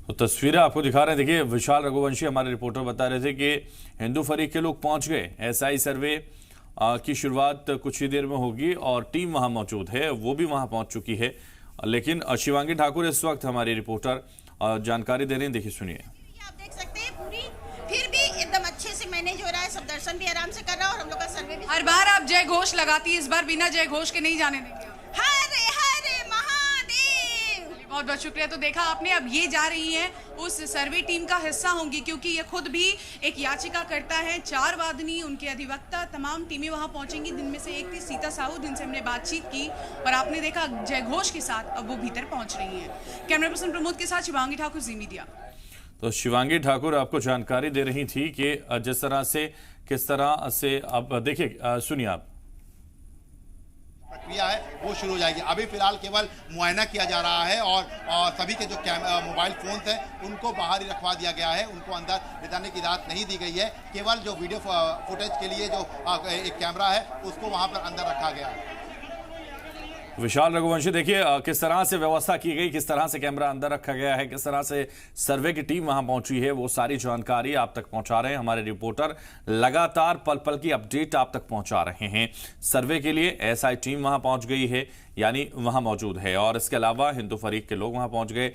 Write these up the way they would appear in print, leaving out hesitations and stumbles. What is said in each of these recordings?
तो तस्वीरें आपको दिखा रहे हैं। देखिए, विशाल रघुवंशी हमारे रिपोर्टर बता रहे थे कि हिंदू फरीक के लोग पहुंच गए। एसआई सर्वे की शुरुआत कुछ ही देर में होगी और टीम वहां मौजूद है, वो भी वहां पहुंच चुकी है। लेकिन शिवांगी ठाकुर इस वक्त हमारी रिपोर्टर जानकारी दे रहे हैं। देखिए, सुनिए। आप देख सकते हैं पूरी फिर भी एकदम अच्छे से मैनेज हो रहा है, सब दर्शन भी आराम से कर रहा है और हम लोग का सर्वे भी। हर बार आप जय घोष लगाती है, इस बार बिना जय घोष के नहीं जाने देंगे। हरे हरे महादेव। बहुत बहुत शुक्रिया। तो देखा आपने, अब ये जा रही हैं उस सर्वे टीम का हिस्सा होंगी, क्योंकि ये खुद भी एक याचिका करता है। 4 वादनी, उनके अधिवक्ता, तमाम टीमें वहां पहुंचेंगी। दिन में से एक थी सीता साहू, जिनसे हमने बातचीत की और आपने देखा जय घोष के साथ अब वो भीतर पहुंच रही हैं। कैमरा पर्सन प्रमोद के साथ शिवांगी ठाकुर, जी मीडिया। तो शिवांगी ठाकुर आपको जानकारी दे रही थी कि जिस तरह से किस तरह से अब देखिए, सुनिए आप। प्रक्रिया है वो शुरू हो जाएगी। अभी फिलहाल केवल मुआयना किया जा रहा है और सभी के जो मोबाइल फोन्स हैं उनको बाहर ही रखवा दिया गया है, उनको अंदर ले जाने की इजाजत नहीं दी गई है। केवल जो वीडियो फुटेज के लिए जो एक कैमरा है उसको वहां पर अंदर रखा गया है। विशाल रघुवंशी, देखिए किस तरह से व्यवस्था की गई, किस तरह से कैमरा अंदर रखा गया है, किस तरह से सर्वे की टीम वहां पहुंची है, वो सारी जानकारी आप तक पहुंचा रहे हैं हमारे रिपोर्टर। लगातार पल पल की अपडेट आप तक पहुंचा रहे हैं। सर्वे के लिए एसआई टीम वहां पहुंच गई है, यानी वहां मौजूद है। और इसके अलावा हिंदू फरीक के लोग वहां पहुंच गए।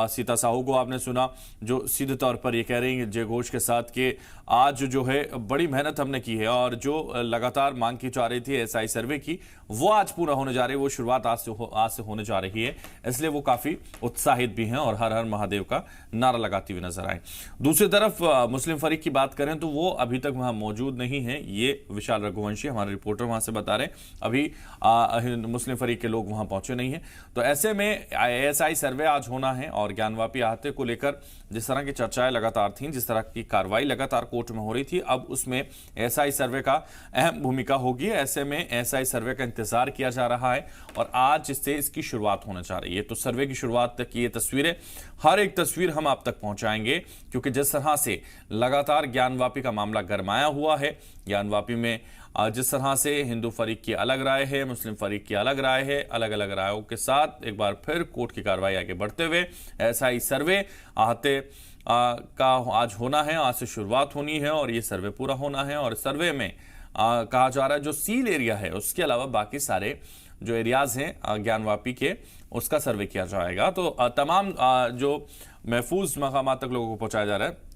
सीता साहू को आपने सुना, जो सीधे तौर पर ये कह रही हैं जय घोष के साथ कि आज जो है बड़ी मेहनत हमने की है और जो लगातार मांग की जा रही थी एसआई सर्वे की, वो आज पूरा होने जा रही है। वो शुरुआत आज से होने जा रही है, इसलिए वो काफी उत्साहित भी हैं और हर हर महादेव का नारा लगाती हुई नजर आए। दूसरी तरफ मुस्लिम फरीक की बात करें तो वो अभी तक वहां मौजूद नहीं है। ये विशाल रघुवंशी हमारे रिपोर्टर वहां से बता रहे हैं। अभी मुस्लिम फरीक के लोग वहां पहुंचे नहीं हैं। तो ऐसे में एएसआई सर्वे आज होना है और ज्ञानवापी अहाते को लेकर जिस तरह की चर्चाएं लगातार थीं, जिस तरह की कार्रवाई लगातार कोर्ट में हो रही थी, अब उसमें एएसआई सर्वे का अहम भूमिका होगी। ऐसे में एएसआई सर्वे का इंतजार किया जा रहा है और आज से इसकी शुरुआत होने जा रही है। तो सर्वे की शुरुआत की ये तस्वीरें, हर एक तस्वीर हम आप तक पहुंचाएंगे, क्योंकि जिस तरह से लगातार ज्ञानवापी का मामला गरमाया हुआ है, ज्ञानवापी में जिस तरह से हिंदू फरीक की अलग राय है, मुस्लिम फरीक की अलग राय है, अलग अलग रायों के साथ एक बार फिर कोर्ट की कार्रवाई आगे बढ़ते हुए एएसआई सर्वे आहते का आज होना है। आज से शुरुआत होनी है और ये सर्वे पूरा होना है। और सर्वे में कहा जा रहा है जो सील एरिया है उसके अलावा बाकी सारे जो एरियाज हैं ज्ञानवापी के, उसका सर्वे किया जाएगा। तो तमाम जो महफूज मकामात तक लोगों को पहुंचाया जा रहा है।